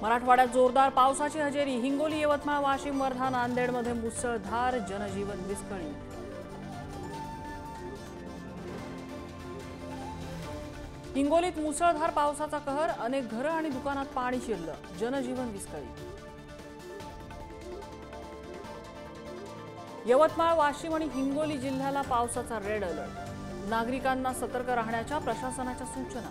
मराठवाड्यात जोरदार पावसाची हजेरी। हिंगोली, यवतमाळ, वाशिम, वर्धा, नांदेडमध्ये मुसळधार, जनजीवन विस्कळीत। हिंगोलीत मुसळधार पावसाचा कहर, अनेक घरं आणि दुकानात पाणी शिरलं, जनजीवन विस्कळीत। यवतमाळ, वाशिम आणि हिंगोली जिल्ह्याला पावसाचा रेड अलर्ट, नागरिकांना सतर्क राहण्याच्या प्रशासनाच्या सूचना।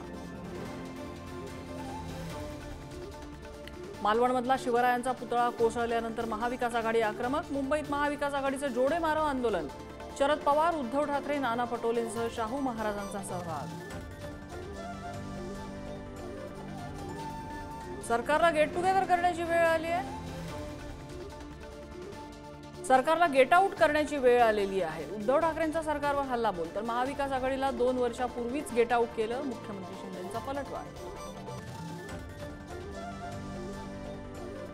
मालवणमधला शिवरायांचा पुतळा कोसळल्यानंतर महाविकास आघाडी आक्रमक। मुंबईत महाविकास आघाडीचं जोडे मारो आंदोलन, शरद पवार, उद्धव ठाकरे, नाना पटोलेंसह शाहू महाराजांचा सहभाग। सरकारला गेट टुगेदर करण्याची वेळ आली आहे। सरकारला गेट आउट करण्याची वेळ आलेली आहे। उद्धव ठाकरेंचा सरकारवर हल्लाबोल, तर महाविकास आघाडीला 2 वर्षापूर्वीच गेट आउट केलं, मुख्यमंत्री शिंदेंचा पलटवार।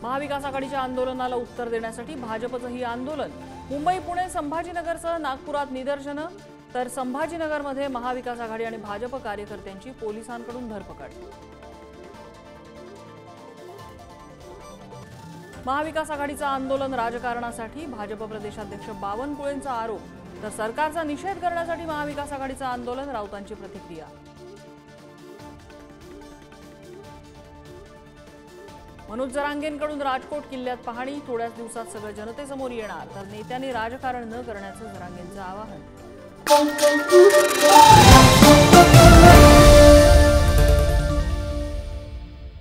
महाविकास आघाडीच्या आंदोलनाला उत्तर देण्यासाठी भाजपचं ही आंदोलन। मुंबई, पुणे, संभाजीनगरसह नागपुरात निदर्शनं, तर संभाजीनगरमध्ये महाविकास आघाडी आणि भाजप कार्यकर्त्यांची पोलिसांकडून धरपकड। महाविकास आघाडीचं आंदोलन राजकारणासाठी, भाजप प्रदेशाध्यक्ष बावनकुळेंचा आरोप, तर सरकारचा निषेध करण्यासाठी महाविकास आघाडीचं आंदोलन, राऊतांची प्रतिक्रिया। मनोज जरांगेंकडून राजकोट किल्ल्यात पाहणी, थोड्याच दिवसात सगळं जनतेसमोर येणार, तर नेत्यांनी राजकारण न करण्याचं जरांगेंचं आवाहन।